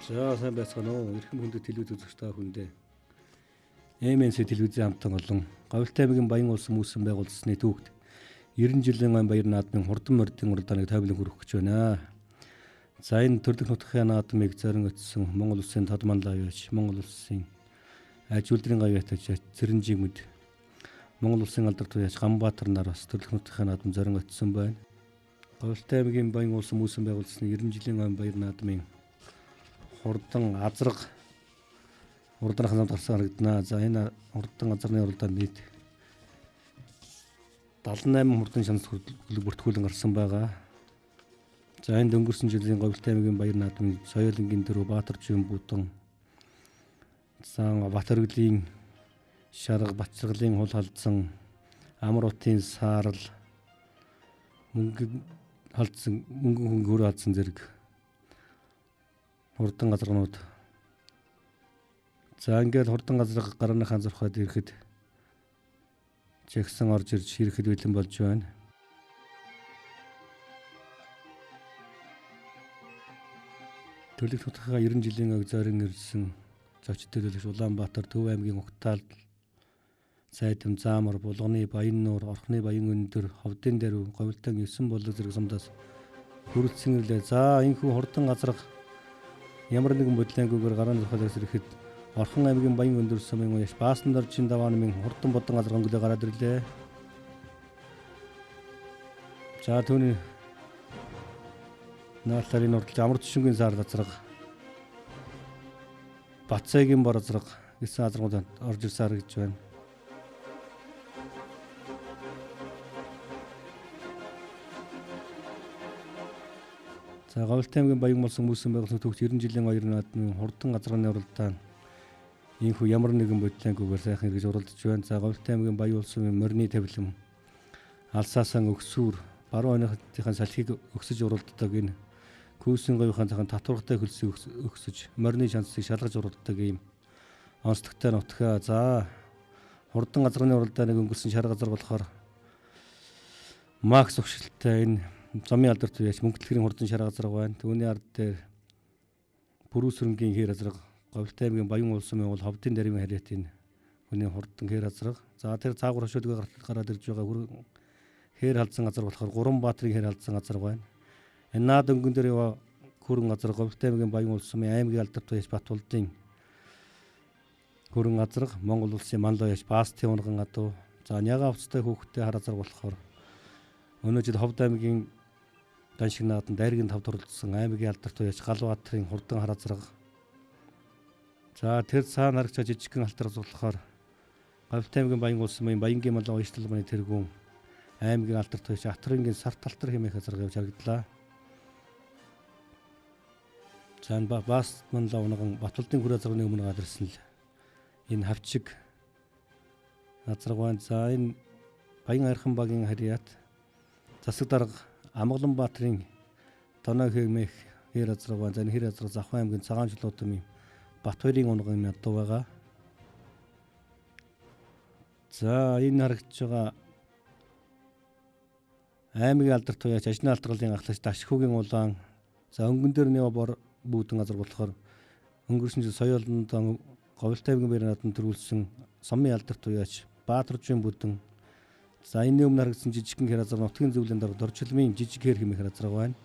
За сайн байцгаана уу. Эрхэм хүндэт телевиз үзэгч та бүхэндээ МНС телевизийн хамтан олон Говьтай аймгийн Баян улс хүмүүсийн байгууллагын түүхт 90 жилийн ан баяр наадмын хурдан мордын уралдааныг тойвлон хүргэх гэж байна. За энэ төрлөх нутгийн наадмыг зорин өтсөн Монгол улсын тодман лавьяач, Монгол улсын аж үйлдвэрийн гавьяатаач Цэрэнжиг мэд Монгол улсын алдар туяач Ганбаатар нар бас төрлөх нутгийн наадам зорин өтсөн байна. Говьтай аймгийн Баян улс хүмүүсийн байгууллагын 90 жилийн ан баяр наадмын хурдан азраг уралдааны хамт гарсан харагдана. За энэ хурдан азрагны уралдаанд нийт 78 хурдан шанс бүртгүүлэн гарсан байгаа. За энэ өнгөрсөн жилийн Говьтай аймгийн баяр наадмын соёлынгийн дөрөв Баатаржийн бутан, Батөргөлийн шарга, Бачиргалын хул халдсан, Амар утын саарл, мөнгөн хүн хөр халдсан зэрэг хурдан газрынууд. За ингээд хурдан газрыг гарааныхаа зурхад ирэхэд жагсан орж ирж ирэхэд бэлэн болж байна. Төрлөх нутгийн 90 жилийн ог зорин ирсэн зочид төлөөлөгч Улаанбаатар, Төв аймгийн Угтаал, Сайдам, Заамар, Булганы, Баяннуур, Орхны Баян Өндөр, Ховдын Даруй, Говьтан 9 болог зэрэг сумдаас хүрэлцэн ирлээ. За энэхүү хурдан газраг ямар нэгэн бодлонгүйгээр гарааны зурхалаас ирэхэд Орхон аймгийн Баян Өндөр сумын уяаш Баасан доржийн даваанмын хурдан бодон газар өнгөлөө гараад ирлээ. За түүний наалларын урдч Амар тушингийн саар газраг, Бацайгийн бор газраг гэсэн газрууд орж ирсээр гэж байна. За Говьтай аймгийн Баян улс хүмүүсийн байгууллагын түүхт 90 жилийн баяр наадмын хурдан газрын уралдаан ийхүү ямар нэгэн бодлонгүйгээр сайхан эргэж уралдаж байна. За Говьтай аймгийн Баян улсын морины тавилан, алсаасан өксүр, баруун ойныхын салхийг өксөж уралддаг энэ Күүсийн говийн цахан татваргатай хөлсийг өксөж морины шансыг шалгаж уралддаг ийм онцлогтой нутгаа. За хурдан газрын уралдааныг өнгөрсөн шар газар болохоор Макс өгшөлттэй энэ замын алдар туяач Мөнгөтлгэрийн хурдан шар газар байна. Түүний ард дээр Бүрүүсрэнгийн хэр газар, Говьтай аймгийн Баян улсын бол Ховдын Даруйн харьяатын хүний хурдан хэр газар. За тэр цаагуур хашуулга гараад ирж байгаа хэр халдсан газар болохоор Гурван Баатрын хэр халдсан газар байна. Энэ наад өнгөн дээр хүрэн газар Говьтай аймгийн Баян улсын аймгийн алдар туяач Батболдын хүрэн газар, Монгол улсын Манлаяач Баастын унган адуу. За Няга авцтай хүүхдтэй хар газар болохоор өнөө жил Ховд аймгийн Даншиг нааданд дайргийн тав турлдсан аймгийн алдар туяач Галбаатрын хурдан хар газар. За тэр цаана харагчаа жижигхэн алтар болохоор Говьтай аймгийн Баян улсын Баянгийн малын уяжлалманы тэргүүн аймгийн алдар туяач Атрынгийн сарт алтар хэмээх газар явж харагдлаа. За Баас манлаа унган Батболдын хүр газрын өмнө гадарсан л энэ хавчиг газар байна. За энэ Баян Айрхан багийн харьяат засаг дарга Амгалан Баатрын Доноо хэмээх хэр газар байна. За энэ хэр газар Завхан аймгийн Цагаан чулуутын Батбаярын унган адуу байгаа. За энэ харагдж байгаа аймгийн алдар туяач Ажны алдаргалын ахлагч Дашхүүгийн улаан. За өнгөн дээр нэг бор бүүдэн газар болохоор өнгөрсөн жил соёолонд Говьтай аймгийн баяр наадманд төрүүлсэн Сомын алдар туяач Баатаржийн бүдэн. За энэ өмнө харагдсан жижигхэн хэр газар нутгийн зөвлөлийн дарга Доржилмын жижиг хэр хэмээх газар байна.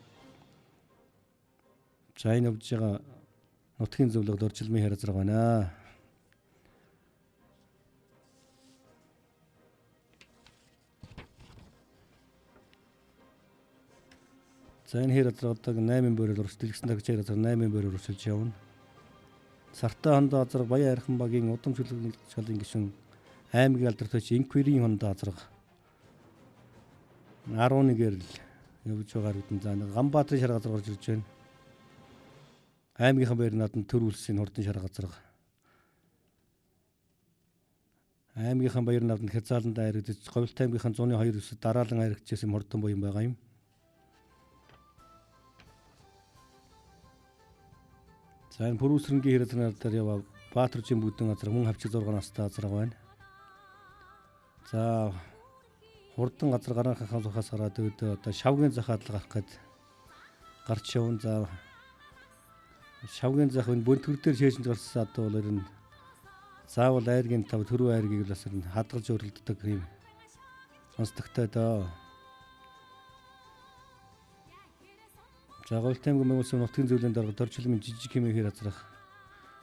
За энэ явж байгаа нутгийн зөвлөг Доржилмын хэр газар байна. За энэ хэр газар одоо 8 бороор өрсөлдөлгсөн тагчаар газар 8 бороор өрсөлдөж явна. Сартай хондоо газар Баян Айрхан багийн удам шалгын гишүүн аймгийн алдар туяач Инквирийн хондоо газар 11-ээр л явж байгаа хэдэн. За Ганбаатрын шар газар гарч ирж байна. Аймгийнхаа баяр наадамд төрүүлсэн хурдан шар газар. Аймгийнхаа баяр наадамд хязгааланд айрагдаж Говьтай аймгийнхаа 102-9 дараалан айрагдчихсан хурдан буян байгаа юм. За энэ Бүрүүсрэнгийн хэр газар яваа Баатаржийн бүдэн газар мөн хавчиг 6 настай газар байна. За хурдан газар гараахын зурхаас гараад одоо шавгийн захаад л гарах гээд гарч явна. За шавгийн зах энэ бөнтгөр дээр шээжинд гарсан одоо бол ер нь заавал айргийн тав төрөө айргийг бас ер нь хадгалж өрөлддөг юм онцлогтой доо. За Говьтай аймгийн Монгол нутгийн зөвлөлийн дарга Доржилмын жижиг хэмээхээр азрах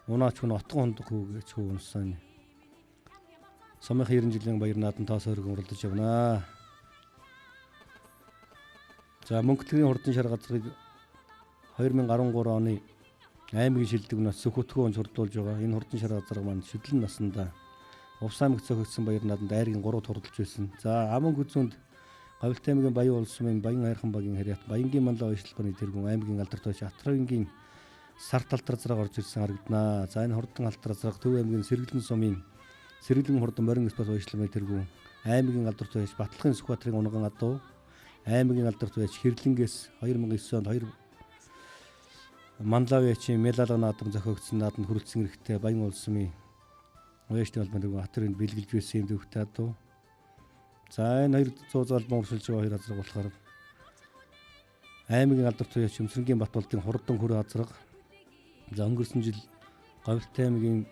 унаач хүн отгон хондог хүүгэж хүү унсан. Сумын 90 жилийн баяр наадан тоос өргөн уралдаж явнаа. За Мөнгөтлөгийн хурдан шар газрыг 2013 оны аймгийн шилдэг нас Сүхөтгөө онц хурдуулж байгаа. Энэ хурдан шар газар маань шидлэн наснда Увс аймагт зохицсон баяр нааданд айргийн 3 хурдалж байсан. За Аман хүзүүнд Говьтай аймгийн Баян улс сумын Баян хайрхан багийн харьяат Баянгийн манлаа уйшлахны тэргүүн аймгийн алдарт байж Атравынгийн сарт алтар зараг орж ирсэн харагданаа. За энэ хурдан алтар зараг Төв аймгийн Сэргэлэн сумын Сэргэлэн хурдан морин спас уйшлахны тэргүүн аймгийн алдарт байж Батлахын Сүхбаатарын унган адуу аймгийн алдарт байж Хэрлэнгээс 2009 онд 2 Манлавячийн Мелалга наадам зохиогдсон наадамд хүрэлцэн эрэхтэй Баян улс сумын уяшны албан тэргүүн Хатарынд бэлгэлж байсан юм дөвхтэй адуу. За энэ 200 залбан уршилж байгаа хоёр азраг болохоор аймгийн алдарт туяач Өмсрөнгийн Батболдын хурдан хөр азраг. За өнгөрсөн жил Говьтай аймгийн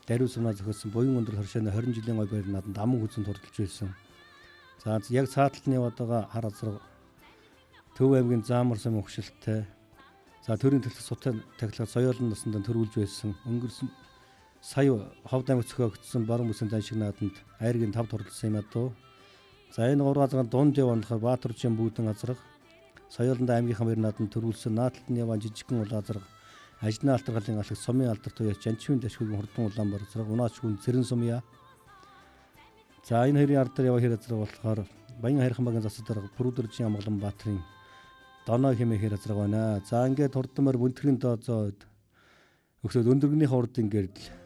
Даруй сумнаа зохиосон буян өндөр хоршооны 20 жилийн ой баяр нааданд Аман хүзэнд хурдалж байсан. За яг цааталтны яваад байгаа хар азраг Төв аймгийн Заамар сумын хөвшилттэй. За төрийн төлөв сутай тахилга соёолын насанд төрүүлж байсан. Өнгөрсөн сая Ховд аймагт зохиогдсон баруун бүсийн даншиг нааданд айргийн 5 хурдалсан юм аа. За энэ 3 азраг дунд яваа болохоор Баатарчин Бүүдэн азраг соёолонд аймгийнхан баяр нааданд төрүүлсэн наадталтны яваа жижигхэн уул азраг Ажны алтар галын алхаг сумын алдарт туяач Жанчвын дашгүйгийн хурдан улаан бар азраг унаач хүн Цэрэн сумья. За энэ хоёрын ард дээр яваа хэр азраг болохоор Баян хайрхан багийн засаг дарга Бүрүүдэржийн Амгалан Баатрын Доноо хэмээхээр азраг байна. За ингээд хурдмаар Бөнтгөрийн доозоод өксөд өндөргний хурд ингээд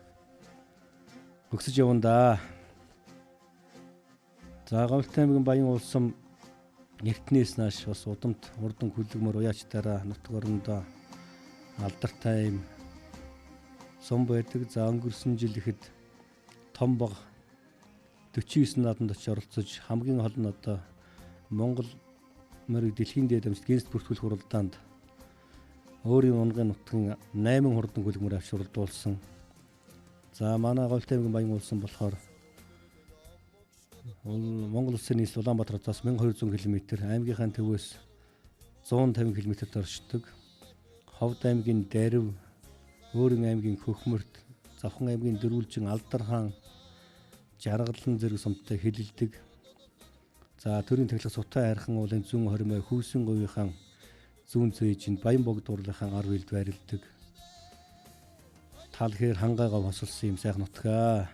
өгсөж явна да. За Говьтай аймгийн Баян улс сум эртнээс нааш бас удамт хурдан хүлэгмөр уяачтаараа нутг орондоо алдартай юм сум байдаг. За өнгөрсөн жил ихэд том баг 49 наадамд очиж оролцож хамгийн гол нь одоо Монгол морийг дэлхийн дээд амжилт Гиннес бүртгүүлэх хуралдаанд өөрийн унгын нутгийн 8 хурдан хүлэгмөр авч уралдуулсан. За манай Говьтай аймгийн Баян улс сум болохоор Монгол улсын нийслэл Улаанбаатар хотоос 1200 км, аймгийнхаа төвөөс 150 км-т оршдог. Ховд аймгийн Даруй, Өөрийн аймгийн Хөхмөрт, Завхан аймгийн Дөрвөлжин, Алдар хаан, Жаргалан зэрэг сумтай хилэлдэг. За төрийн тахилга Сутай хайрхан уулын зүүн хоримой Хүйсийн говийнхаа зүүн цээжинд Баян богд уурлахын ар үйлд байрладаг. Тал хээр хангайгаа хосолсон юм сайхан нутгаа.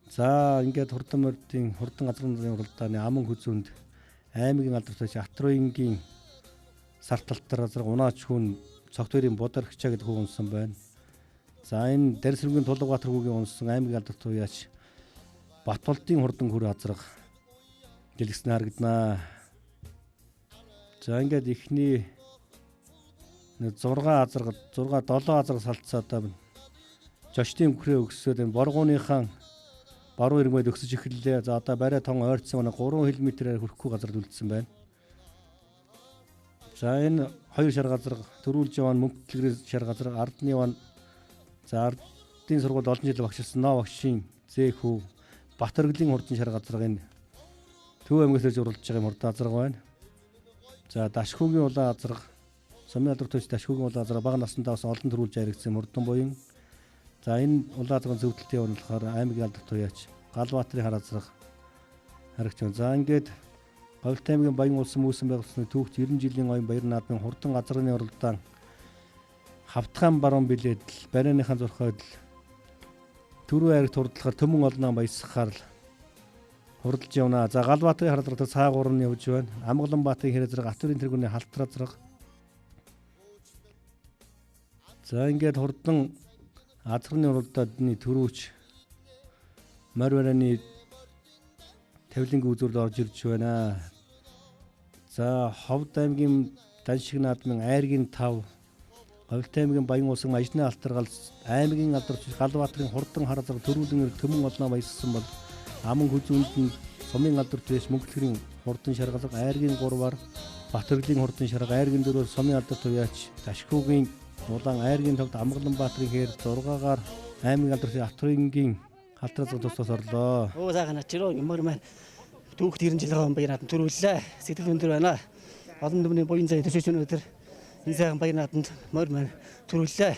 За ингээд хурдан мордын хурдан газрын уралдааны Аман хүзүүнд аймгийн алдарт туяач Атравынгийн сарт алтар азраг унаач хүн цогтөрийн Бударагчаа гэдэг хүү унсан байна. За энэ Дарсэргийн Тулгабаатар хүүгийн унсан аймгийн алдарт туяач Батболдын хурдан хөр азраг дэлгэснэ харагданаа. За ингээд ихний 6 азраг 7 азраг салцаад байна. Жочдын бүхрээ өгсөд энэ боргууныхаа баруун ирмэд өгсөж эхэллээ. За одоо барай тон ойрцсон 3 км-ээр хүрэхгүй газар үлдсэн байна. За энэ 2 шар газар төрүүлж яваа Мөнгөтлөгрийн шар газар ардны яваа. За ардын сургууль олон жил багшилсан ноо багшийн зэхүү Батөргөлийн хурдан шар газар энэ Төв аймгаас ирж уралдаж байгаа юм хурдан азраг байна. За Дашхүүгийн улаан азраг сумын алдарт туяач Дашхүүгийн улаан азраг бага насандаа бас олон төрүүлж яригдсан хурдан буян. За энэ улаан азрагын зөвдөлтөд явна болохоор аймгийн алдарт туяач Галбаатарын хар азраг харагч байна. За ингээд Говьтай аймгийн Баян улс мөсөн байгуулсны түүхт 90 жилийн оюун баяр наадмын хурдан газрын уралдаан Хавтгаан баруун билээдэл барианыхаа зурхойд Түрүү айрагт хурдлахаар төмөн олноо баясгахаар хурдалж явна. За Галбаатарын хар азрагт цаагуур нь явж байна. Амгалан Баатарын хэр азраг Атварын тэргүүний халтар азраг. За ингээд хурдан азрын уралдааны төрүүч морь барааны тавилангийн үзүүрд орж ирж байна. За Ховд аймгийн Даншиг наадмын айргийн 5, Говьтай аймгийн Баян улсын Ажны алтар галс аймгийн алдарт Галбаатарын хурдан хар азраг төрүүлэн төмөн олноо баясгасан бол Аман хүзүүнд нь сумын алдарт туяач Мөнгөтлөгийн хурдан шаргалга айргийн 3-аар Батөргөлийн хурдан шарга айргийн 4-оор сумын алдарт туяач Дашхүүгийн Улаан айргийн төвд Амгаланбаатарын хээр 6-гаар аймгийн алдартай Автрингийн халтраа зах тусаас орлоо. Оо сайхан ачироо ямар маань түүх 90 жилийн баяр наадам төрүүллээ. Сэтгэл өндөр байна. Олон түмний буян зай төсөөлсөн өдөр энэ сайхан баяр наадамд морь маань төрүүллээ.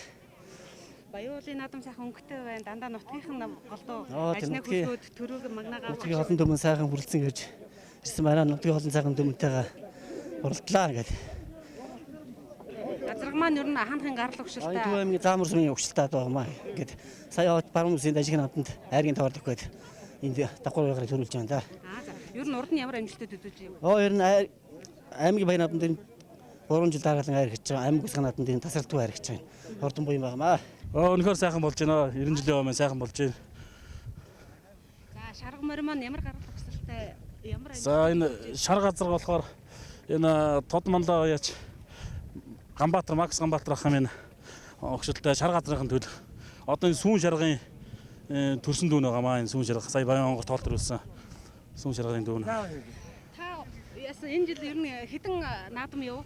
Баяуулын наадам сайхан өнгөтэй байна. Дандаа нутгийнхан голдуу ажны хөлгөөд төрөөг магнагаа. Нутгийн олон түмэн сайхан хүрэлцэн гэж ирсэн байна. Нутгийн олон сайхан түмэнтэйгээ уралдлаа гэдэг. Газар маань ер нь хаанхын гарал өгшөлтэй. Аюу аймгийн заамар сумын өгшөлтэй байгаамаа. Ингээд сая баруун үсгийн ажиг наадамд айргийн товарлох гээд энд давхар байгарыг төрүүлж байна да. За. Ер нь урд нь ямар амжилтад төдөөж юм? Ер нь аймгийн баяр наадамд 3 жил дараалан айр гэж байгаа. Аймаг үсгийн наадамд энэ тасралтгүй айр гэж байна. Хурдан буян байгаамаа. Өнөхөр сайхан болж байна. 90 жилийн өмнө сайхан болж байна. За, шарга морь маань ямар гарал өгшөлтэй ямар За энэ шар газар болохоор энэ тод манлаа яач Ганбаатар Макс Ганбаатар ах юм огшилтай шар газрын төл. Одоо энэ сүүн шаргын төрсөн дүүн байгаа маа энэ сүүн шарга сая баян онгор тоолтор үлсэн. Сүүн шаргын дүүн. Та яасан энэ жил ер нь хэдэн наадам юу?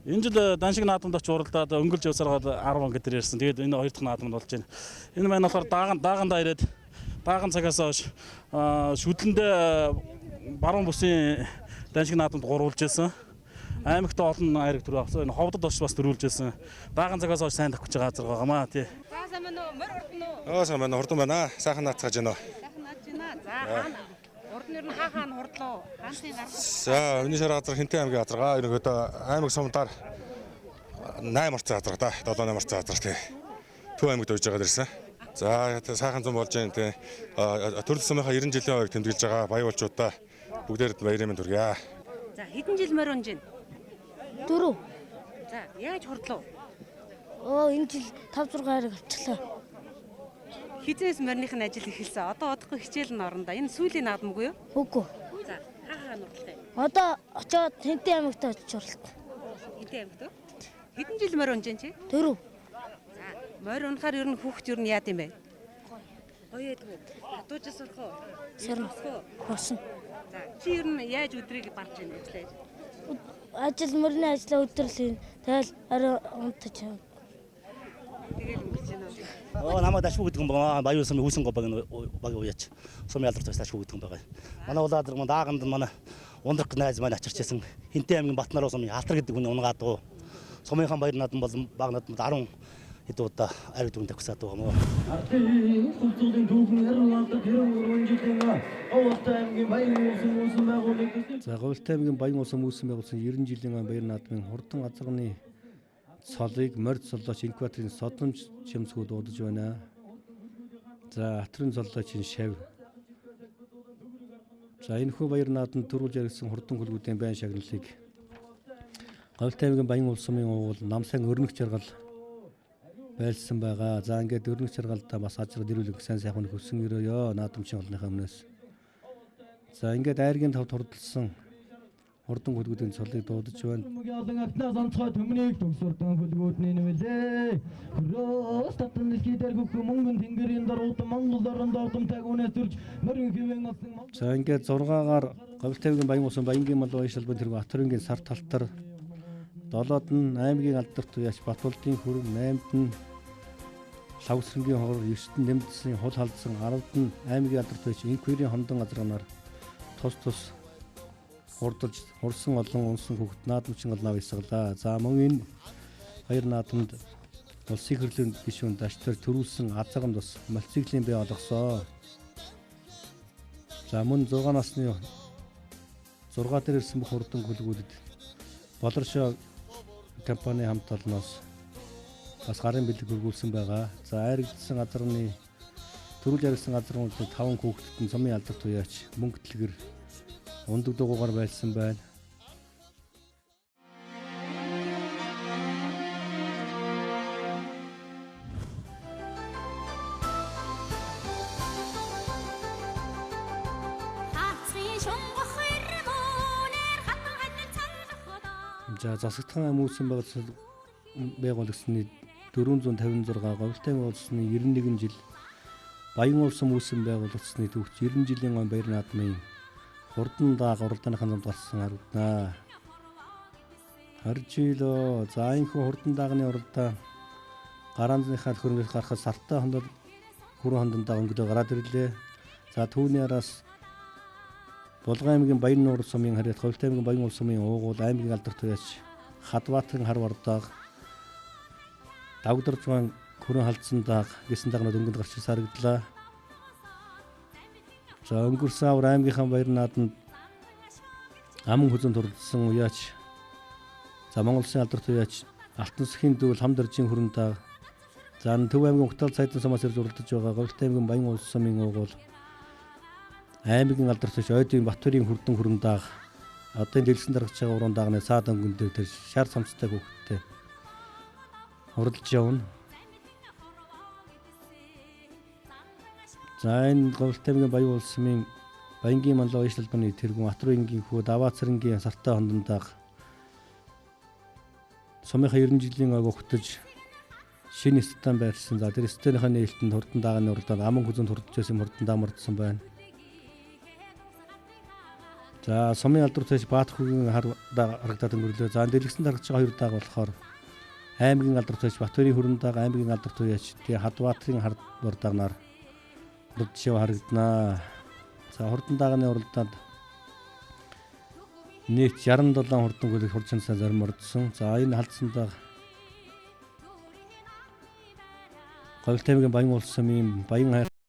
Энэ жил даншиг наадамд очиж уралдаад өнгөрч явсараад 10 гэдэр ярьсан. Тэгээд энэ хоёр дахь наадамд болж байна. Энэ маань болохоор даагандаа ирээд дааган цагаас хойш шүдлэндээ баруун бүсийн даншиг наадамд гурвуулж байсан. Аймагт олон айраг төрөө авсан. Энэ ховдод очиж бас төрүүлж байсан. Дааган цагаас хойш сайн давхиж байгаа газар байгаамаа тий. За сайн байна уу? Морь урдан уу? Сайн байна. Хурдан байна. Сайхан наацгааж байна. Сайхан нааж байна. За урд нь ер нь хаан хурдлоо. Хаанхын гарал. За өвний шар газар Хинтээ аймгийн газаргаа энэ одоо аймаг сумдаар 8 орцсон газар да. 7-8 орцсон газар тий. Төв аймагт ойж байгаа дэрсэн. За сайхан зам болж байна тий. Төрөл сумынхаа 90 жилийн хувийг тэмдэглэж байгаа баяуулчуудаа бүгдээрд баярын мэнд хүргье. За хэдэн жил морь унж байна? 4. За яаж хурдлоо? Энэ жил 5-6 хайрыг авчлаа. Хизээс морьных нь ажил эхэлсэн. Одоо одохгүй хичээл нь орондоо. Энэ сүүлийн наадамгүй юу? Үгүй. За хаан уралтай. Одоо очоод Хинтээ аймагт очиж урлаа. Хинтээ аймагт уу? Хэдэн жил морь унж байна чи? 4. За морь унахаар ер нь хүүхд ер нь яад юм бэ? Гоё ядгүй. Хатуужаас урах уу? Сарна. Босно. За чи ер нь яаж өдрийг барж байна гэхлээр? Ажил мөрний ажлаа өдөрлөө. Тэгэл арай унтаж байна. Тэгэл ингэж байна. Намайг дашгүй гэдэг юм байна. Баян сумын үүсэн баг уяач. Сумын алдартай дашгүй гэдэг юм байна. Манай улаадр маань дааганд манай ундрах найз маань очирч байсан. Хинтээ аймгийн Батнаруу сумын Алтар гэдэг хүн унгаад уу. Сумынхан баяр наадам бол баг наадамд 10 хэд удаа айр дүрэн тагсаад байгаа мó. Артын сүлжүүлийн түүхэн Ярулаалт гэрүүрэн жилийн Говьтай аймгийн баян улсын байгууллагын За Говьтай аймгийн баян улсын үүсгэн байгуулсан 90 жилийн баяр наадмын хурдан газарганы цолыг морь цоллооч инкваторын содомж чимсгүүд удаж байна. За хатрын цоллооч шав. За энэхүү баяр наадамд төрүүлж яригдсан хурдан хөлгүүдийн байн шагналыг Говьтай аймгийн баян улсын уул намсан өрнөх жаргал байлсан байгаа. За ингээд өрнөх жаргалдаа бас ажрал ирүүлэх сайн сайхан хөсөн өрөөё наадамчин олныхаа өмнөөс. За ингээд айргийн тавд хурдалсан хурдан хөлгүүдийн цолыг дуудаж байна. олон алтнаас онцгой төмнийг төгсөрдөн хөлгүүдний нэмэлээ. Хөрөөс татан дэлхийдэр хөх мөнгөн тэнгэрийн даруутан Монгол оронд ордон тагуунаас төрж морин хэвэн алсан. За ингээд 6-гаар Говьтай аймгийн баян улсын баянгийн мал баян шалбарын тэргүү Атарынгийн сар талтар 7-д нь аймгийн алдарт туяач Батболдын хөрөм 8-д нь Лавсрынгийн хор 9-д нь Нэмдсийн хул халдсан 10-д нь аймгийн алдарт туяач Инквирийн хондан газраар тус хурдалж хурсан олон унсан хөвгт наадамчин олноо бясаглаа. За мөн энэ баяр наадамд улсын хөрлөлийн гишүүн даштар төрүүлсэн азагамд бас мотоциклийн бий олгосоо. За мөн 6 насны 6 дээр ирсэн бүх хурдан хөлгүүдэд болоршоо компани хамт олноос бас гарын бэлэг хөргүүлсэн байгаа. За айрагдсан газрын төрүүл яригдсан газрын 5 хүүхэдтэй сумын алдарт туяач мөнгө дэлгэр ундаг дугуугаар байлсан байна. За засагтхан ам үүсэн байгуулагдсны 456 Говьтай улсны 91 жил баян улсын үүсэн байгуулагдсны төвч 90 жилийн он баяр наадмын хурдан дааг уралдааныхаа замд гарсан харагдана. Харж илөө. За энэ хурдан даагны уралдаа гараанзынхаа хөрөнгөс гарахад сартаа хондод хүрэн хондондоо өнгөлөө гараад ирлээ. За түүний араас Булган аймгийн Баян нуур сумын харьяат Говьлтай аймгийн Баян улс сумын уугуул аймгийн алдарт туяач Хадбаатарын хар вардааг Давгдаржгаан хүрэн халдсан дааг гэсэн дагнууд өнгөнд гарч сарагдлаа. За өнгөрсөн авар аймгийнхаа баяр нааданд аман хүзэн турлдсан уяач за Монгол Улсын алдарт туяач Алтан сүхийн дүүл Хамдаржийн хүрэн дааг за Төв аймгийн Угтаал цайдан сумаас ирж уралдаж байгаа Говьлтай аймгийн Баян улс сумын уугуул аймгийн алдарт туяач Ойдын Батбаярын хүрдэн хүрэн дааг одоо энэ дэлгэсэн дарагч байгаа уран даагны саад өнгөн дээр тэр шар самцтай хүүхдтэй уралдаж явна. За энэ Говьлтай аймгийн Баян улс сумын Баянгийн манлаа уушлалбаны тэргүүн Атрууингийн хүү Даваацрынгийн сартаа хондондааг сумынхаа 90 жилийн ойг өгтөж шинэ стадион байрлсан. За тэр стадионынхаа нээлтэнд хурдан даагны уралдаанд аман хүзэн турдж байсан хурдан даа мордсон байна. За сумын алдарт туяач Баатархүүгийн харагдаад өнгөрлөө. За дэлгэсэн дарагч байгаа 2 дааг болохоор аймгийн алдарт туяач Батбаярын хүрэн дааг аймгийн алдарт туяач тэгээ Хадбаатарын хар вардаагнаар уралдаж харагданаа. За хурдан даагны уралдаанд нийт 67 хурдан гүлэг хурцсанасаа зарим ордсон. За энэ халдсан дааг Говьлтай аймгийн Баян улс сумын Баян